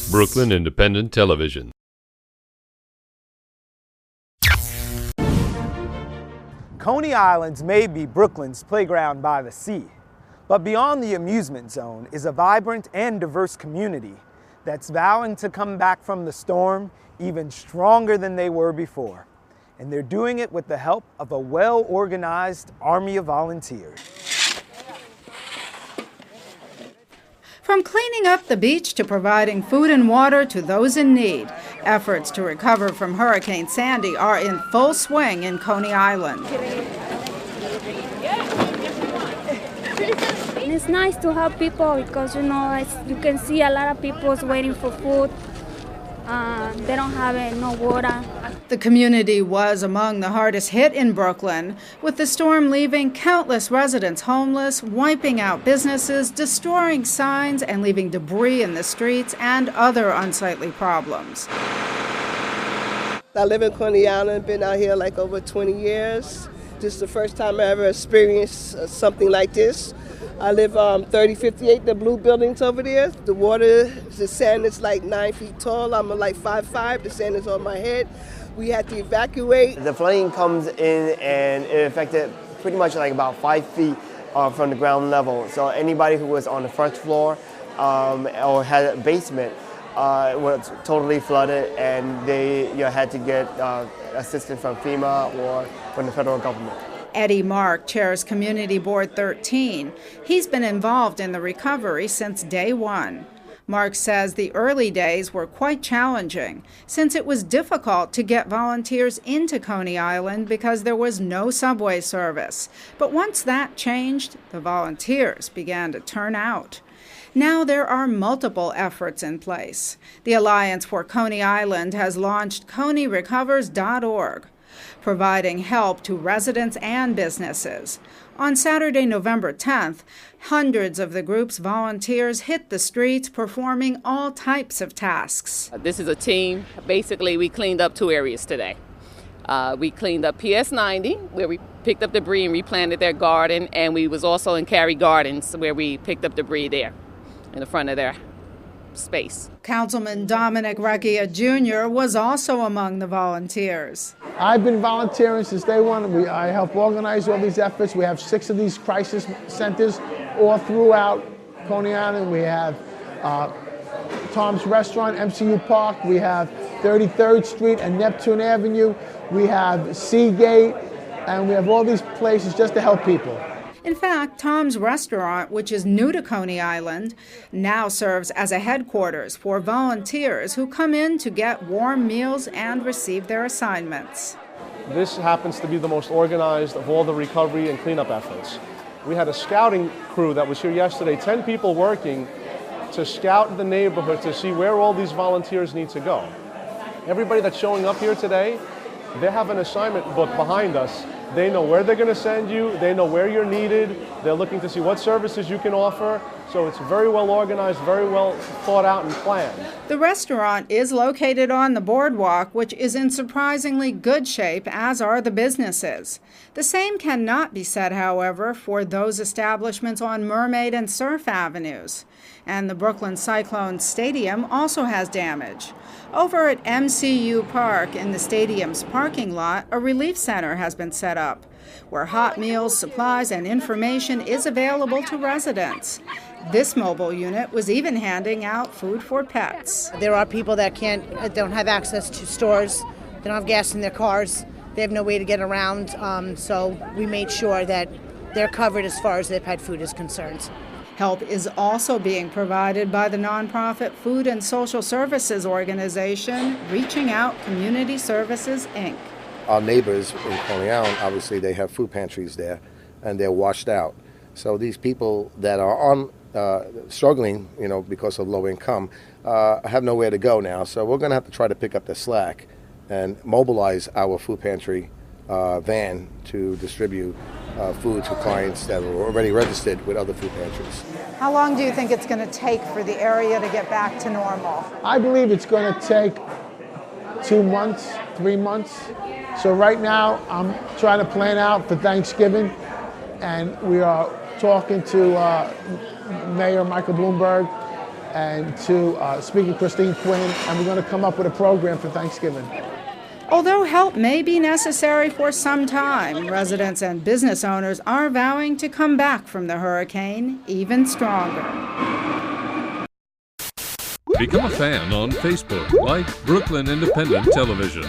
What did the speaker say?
Brooklyn Independent Television. Coney Island may be Brooklyn's playground by the sea, but beyond the amusement zone is a vibrant and diverse community that's vowing to come back from the storm even stronger than they were before. And they're doing it with the help of a well-organized army of volunteers. From cleaning up the beach to providing food and water to those in need, efforts to recover from Hurricane Sandy are in full swing in Coney Island. It's nice to help people because, you can see a lot of people waiting for food. They don't have no water. The community was among the hardest hit in Brooklyn, with the storm leaving countless residents homeless, wiping out businesses, destroying signs, and leaving debris in the streets and other unsightly problems. I live in Coney Island, been out here like over 20 years. This is the first time I ever experienced something like this. I live 3058, the blue buildings over there. The water, the sand is like 9 feet tall. I'm like 5'5", the sand is on my head. We had to evacuate. The flooding comes in and it affected pretty much like about 5 feet from the ground level. So anybody who was on the first floor or had a basement was totally flooded, and they had to get assistance from FEMA or from the federal government. Eddie Mark chairs Community Board 13. He's been involved in the recovery since day one. Mark says the early days were quite challenging, since it was difficult to get volunteers into Coney Island because there was no subway service. But once that changed, the volunteers began to turn out. Now there are multiple efforts in place. The Alliance for Coney Island has launched ConeyRecovers.org, providing help to residents and businesses. On Saturday, November 10th, hundreds of the group's volunteers hit the streets performing all types of tasks. This is a team. Basically, we cleaned up 2 areas today. We cleaned up PS 90, where we picked up debris and replanted their garden, and we was also in Cary Gardens, where we picked up debris there in the front of their space. Councilman Dominic Recchia Jr. was also among the volunteers. I've been volunteering since day one. I help organize all these efforts. We have 6 of these crisis centers all throughout Coney Island. We have Tom's Restaurant, MCU Park. We have 33rd Street and Neptune Avenue. We have Seagate, and we have all these places just to help people. In fact, Tom's Restaurant, which is new to Coney Island, now serves as a headquarters for volunteers who come in to get warm meals and receive their assignments. This happens to be the most organized of all the recovery and cleanup efforts. We had a scouting crew that was here yesterday, 10 people working to scout the neighborhood to see where all these volunteers need to go. Everybody that's showing up here today, they have an assignment book behind us. They know where they're going to send you. They know where you're needed. They're looking to see what services you can offer. So it's very well organized, very well thought out and planned. The restaurant is located on the boardwalk, which is in surprisingly good shape, as are the businesses. The same cannot be said, however, for those establishments on Mermaid and Surf Avenues. And the Brooklyn Cyclone Stadium also has damage. Over at MCU Park in the stadium's parking lot, a relief center has been set up, where hot meals, supplies, and information is available to residents. This mobile unit was even handing out food for pets. There are people that don't have access to stores, they don't have gas in their cars, they have no way to get around, so we made sure that they're covered as far as their pet food is concerned. Help is also being provided by the nonprofit Food and Social Services organization, Reaching Out Community Services, Inc. Our neighbors in Coney Island, obviously they have food pantries there, and they're washed out. So these people that are struggling, because of low income, have nowhere to go now. So we're going to have to try to pick up the slack and mobilize our food pantry van to distribute food to clients that are already registered with other food pantries. How long do you think it's going to take for the area to get back to normal? I believe it's going to take 2 months, 3 months. So right now I'm trying to plan out for Thanksgiving, and we are talking to Mayor Michael Bloomberg and to Speaker Christine Quinn, and we're going to come up with a program for Thanksgiving. Although help may be necessary for some time, residents and business owners are vowing to come back from the hurricane even stronger. Become a fan on Facebook, like Brooklyn Independent Television.